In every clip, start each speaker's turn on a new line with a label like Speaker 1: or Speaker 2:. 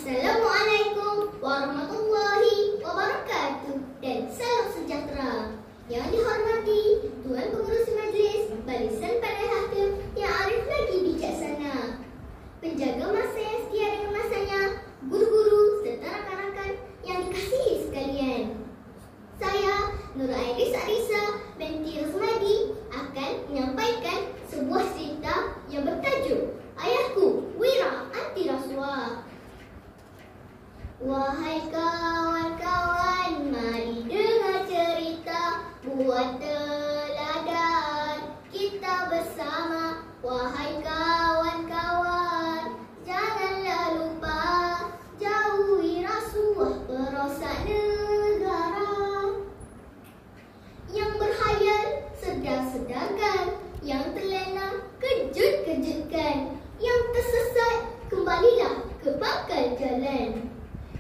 Speaker 1: Assalamualaikum warahmatullahi wabarakatuh dan salam sejahtera. Yang dihormati Tuan Pengurusi Majlis, Barisan Pandai Hakim yang arif lagi bijaksana, penjaga masa yang setia dengan masanya, guru-guru serta rakan-rakan yang dikasihi sekalian. Saya Nur Airis Arisa binti Rosmadi akan menyampaikan sebuah cerita yang bertajuk Ayahku Wira Anti Rasuah. Wahai kawan-kawan, mari dengar cerita buat teladan kita bersama. Wahai kawan-kawan, janganlah lupa jauhi rasuah perosak negara. Yang berhayal sedar-sedarkan, yang terlena kejut-kejutkan, yang tersesat kembalilah ke pangkal jalan.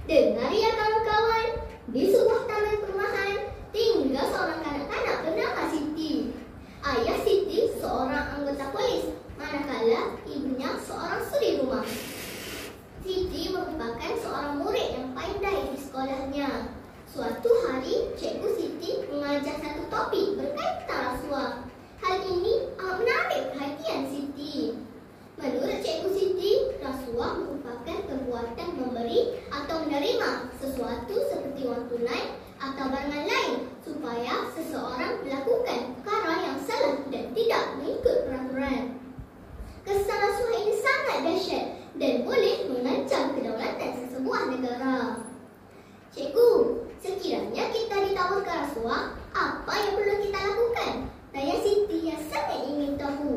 Speaker 1: Dengar ya kawan-kawan, di sebuah taman perumahan tinggal seorang kanak-kanak bernama Siti. Ayah Siti seorang anggota polis, manakala ibunya seorang suri rumah. Siti merupakan seorang murid yang pandai di sekolahnya. Suatu hari, Cikgu Siti mengajar satu topik berkaitan rasuah. Hal ini amat menarik perhatian Siti. Menurut Cikgu Siti, rasuah merupakan perbuatan memberi atau menerima sesuatu seperti wang tunai atau barangan lain supaya seseorang melakukan perkara yang salah dan tidak mengikut peraturan. Kesan rasuah ini sangat dahsyat dan boleh mengancam kedaulatan sesebuah negara. Cikgu, sekiranya kita ditawarkan rasuah, apa yang perlu kita lakukan? Tanya Siti yang sangat ingin tahu.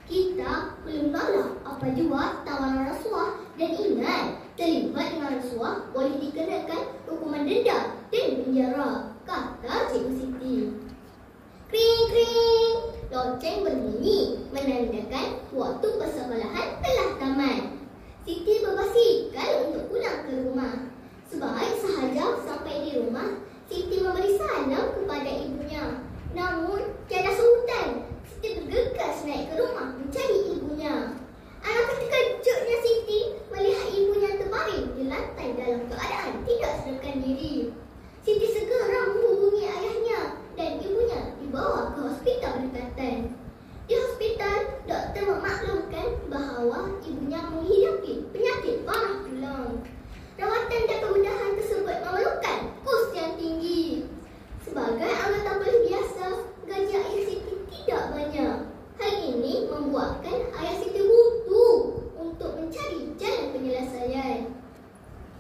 Speaker 1: Kita perlu menolak apa jua tawaran rasuah dan ingat, terlibat dengan rasuah boleh dikenakan hukuman denda dan penjara, kata Cikgu Siti. Kring kring, loceng berbunyi menandakan waktu persekolahan telah tamat. Siti berbasikal untuk pulang ke rumah. Sebaik sahaja sampai di rumah, Siti memberi salam kepada ibunya. Namun tiada sultan. Siti bergegas naik ke rumah mencari ibunya. Alangkah terkejutnya Siti melihat ibunya terbaring di lantai dalam keadaan tidak sadarkan diri. Siti segera menghubungi ayahnya dan ibunya dibawa ke hospital berdekatan. Di hospital, doktor memaklumkan bahawa ibunya menghidapi penyakit parah tulang. Rawatan dan pembedahan tersebut memerlukan kos yang tinggi. Sebagai anggota polis biasa, gaji ayah Siti tidak banyak. Hal ini membuatkan ayah Siti butuh untuk mencari jalan penyelesaian.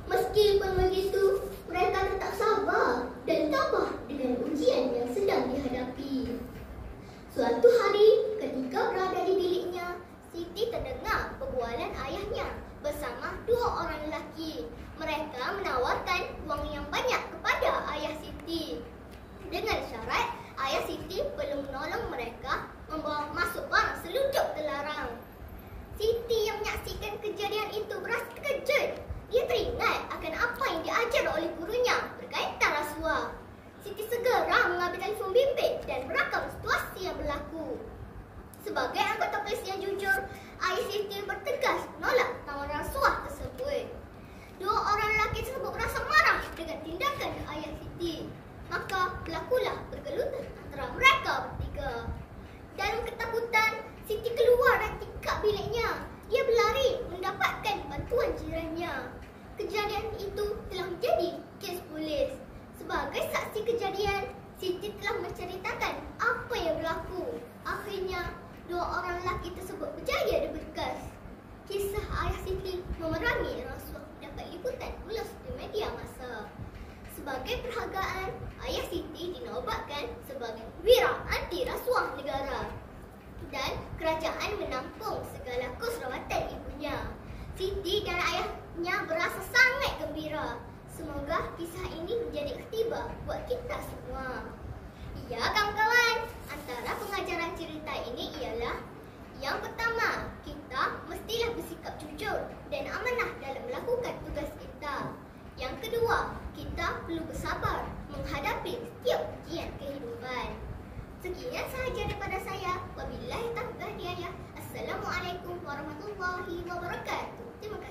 Speaker 1: Meskipun begitu, mereka tetap sabar dan tabah dengan ujian yang sedang dihadapi. Suatu hari, ketika berada di biliknya, Siti terdengar perbualan ayahnya bersama dua orang lelaki. Mereka menawarkan wang yang banyak kepada ayah Siti dengan syarat ayah Siti perlu menolong mereka membawa masuk barang seluncup terlarang. Siti yang menyaksikan kejadian itu berasa terkejut. Dia teringat akan apa yang diajar oleh gurunya berkaitan rasuah. Siti segera mengambil telefon bimbit dan merakam situasi yang berlaku. Sebagai anggota polis yang jujur, ayah Siti bertegas menolak tawaran rasuah tersebut. Dua orang lelaki tersebut merasa marah dengan tindakan ayah Siti. Maka berlakulah pergelutan antara mereka bertiga. Dalam ketakutan, Siti keluar dari tingkap biliknya. Dia berlari mendapatkan bantuan jirannya. Kejadian itu telah menjadi kes polis. Sebagai saksi kejadian, Siti telah menceritakan apa yang berlaku. Akhirnya, dua orang lelaki tersebut berjaya diberkas. Kisah ayah Siti memerangi rasuah dapat liputan ulas di media massa. Sebagai perhargaan, ayah Siti dinobatkan sebagai Wira Anti Rasuah Negara dan kerajaan menampung segala kos rawatan ibunya. Siti dan ayahnya berasa sangat gembira. Semoga kisah ini menjadi iktibar buat kita semua. Ya kawan-kawan, antara pengajaran cerita ini ialah: yang pertama, kita mestilah bersikap jujur dan amanah dalam melakukan tugas kita. Yang kedua, kita perlu bersabar menghadapi setiap ujian kehidupan. Sekian sahaja daripada saya. Wabillahi taufiq wal hidayah. Assalamualaikum warahmatullahi wabarakatuh. Terima kasih.